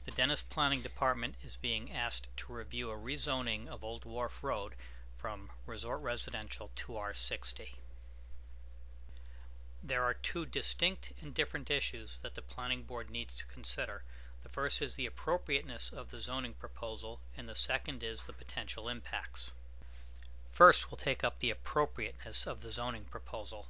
The Dennis Planning Department is being asked to review a rezoning of Old Wharf Road from resort residential to R60. There are two distinct and different issues that the Planning Board needs to consider. The first is the appropriateness of the zoning proposal, and the second is the potential impacts. First, we'll take up the appropriateness of the zoning proposal.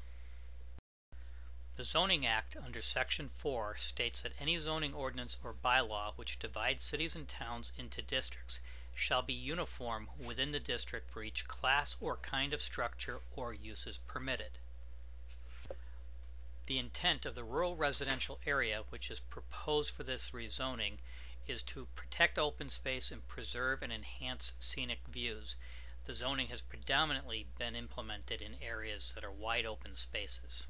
The Zoning Act under Section 4 states that any zoning ordinance or bylaw which divides cities and towns into districts shall be uniform within the district for each class or kind of structure or uses permitted. The intent of the rural residential area which is proposed for this rezoning is to protect open space and preserve and enhance scenic views. The zoning has predominantly been implemented in areas that are wide open spaces.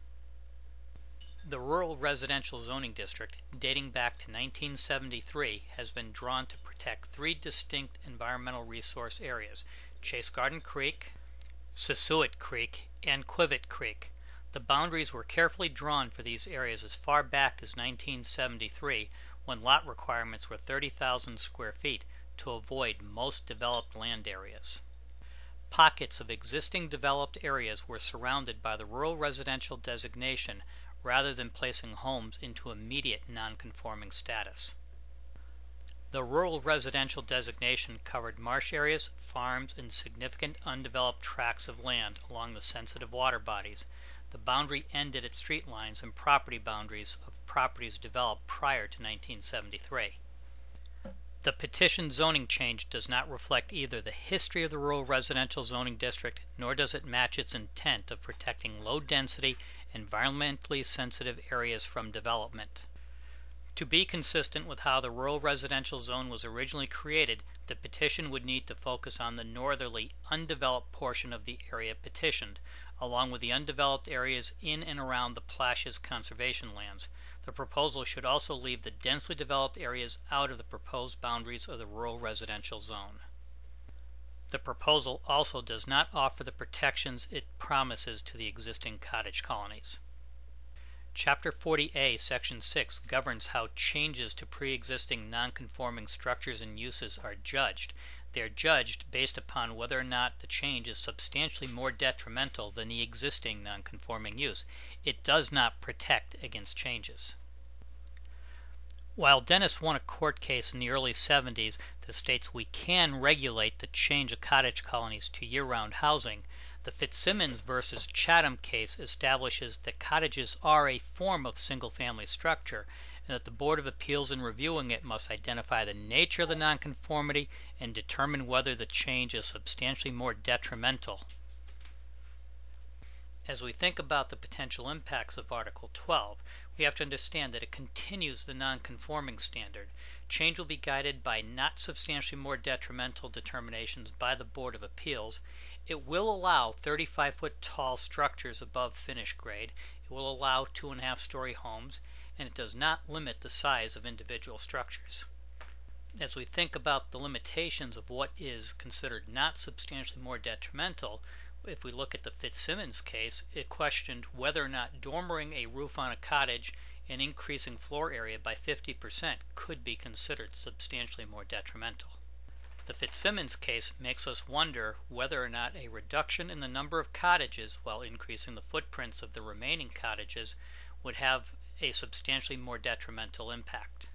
The rural residential zoning district, dating back to 1973, has been drawn to protect three distinct environmental resource areas: Chase Garden Creek, Sissuit Creek, and Quivet Creek. The boundaries were carefully drawn for these areas as far back as 1973, when lot requirements were 30,000 square feet, to avoid most developed land areas. Pockets of existing developed areas were surrounded by the rural residential designation, rather than placing homes into immediate non-conforming status. The rural residential designation covered marsh areas, farms, and significant undeveloped tracts of land along the sensitive water bodies. The boundary ended at street lines and property boundaries of properties developed prior to 1973. The petitioned zoning change does not reflect either the history of the rural residential zoning district, nor does it match its intent of protecting low-density, environmentally sensitive areas from development. To be consistent with how the rural residential zone was originally created, the petition would need to focus on the northerly, undeveloped portion of the area petitioned, along with the undeveloped areas in and around the Plashes conservation lands. The proposal should also leave the densely developed areas out of the proposed boundaries of the rural residential zone. The proposal also does not offer the protections it promises to the existing cottage colonies. Chapter 40A, Section 6 governs how changes to pre-existing non-conforming structures and uses are judged. They are judged based upon whether or not the change is substantially more detrimental than the existing non-conforming use. It does not protect against changes. While Dennis won a court case in the early 70s that states we can regulate the change of cottage colonies to year-round housing, the Fitzsimmons versus Chatham case establishes that cottages are a form of single-family structure, and that the Board of Appeals in reviewing it must identify the nature of the nonconformity and determine whether the change is substantially more detrimental. As we think about the potential impacts of Article 12, we have to understand that it continues the nonconforming standard. Change will be guided by not substantially more detrimental determinations by the Board of Appeals. It will allow 35-foot tall structures above finish grade. It will allow 2.5-story homes, and it does not limit the size of individual structures. As we think about the limitations of what is considered not substantially more detrimental, if we look at the Fitzsimmons case, it questioned whether or not dormering a roof on a cottage and increasing floor area by 50% could be considered substantially more detrimental. The Fitzsimmons case makes us wonder whether or not a reduction in the number of cottages while increasing the footprints of the remaining cottages would have a substantially more detrimental impact.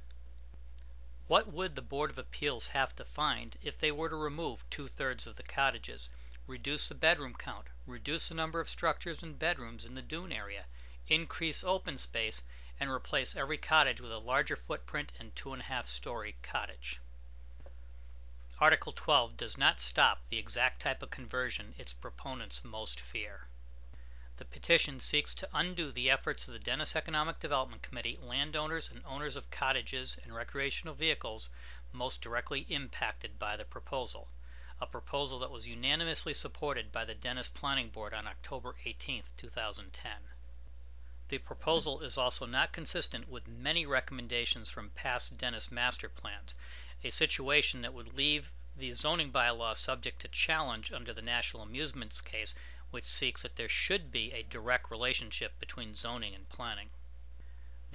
What would the Board of Appeals have to find if they were to remove 2/3 of the cottages, reduce the bedroom count, reduce the number of structures and bedrooms in the dune area, increase open space, and replace every cottage with a larger footprint and 2.5-story cottage? Article 12 does not stop the exact type of conversion its proponents most fear. The petition seeks to undo the efforts of the Dennis Economic Development Committee, landowners, and owners of cottages and recreational vehicles most directly impacted by the proposal, a proposal that was unanimously supported by the Dennis Planning Board on October 18, 2010. The proposal is also not consistent with many recommendations from past Dennis master plans, a situation that would leave the zoning bylaw subject to challenge under the National Amusements case, which seeks that there should be a direct relationship between zoning and planning.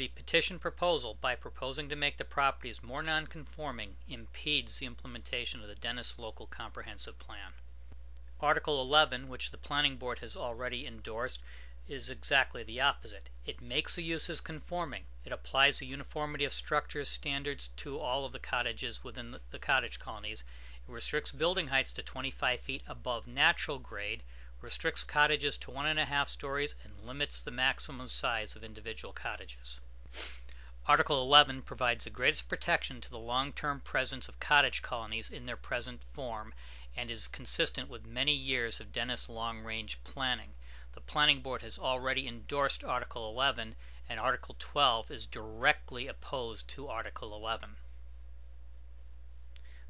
The petition proposal, by proposing to make the properties more non-conforming, impedes the implementation of the Dennis Local Comprehensive Plan. Article 11, which the Planning Board has already endorsed, is exactly the opposite. It makes the uses conforming. It applies the uniformity of structures standards to all of the cottages within the cottage colonies. It restricts building heights to 25 feet above natural grade, restricts cottages to 1.5 stories, and limits the maximum size of individual cottages. Article 11 provides the greatest protection to the long-term presence of cottage colonies in their present form and is consistent with many years of Dennis long-range planning. The Planning Board has already endorsed Article 11, and Article 12 is directly opposed to Article 11.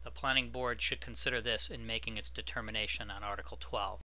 The Planning Board should consider this in making its determination on Article 12.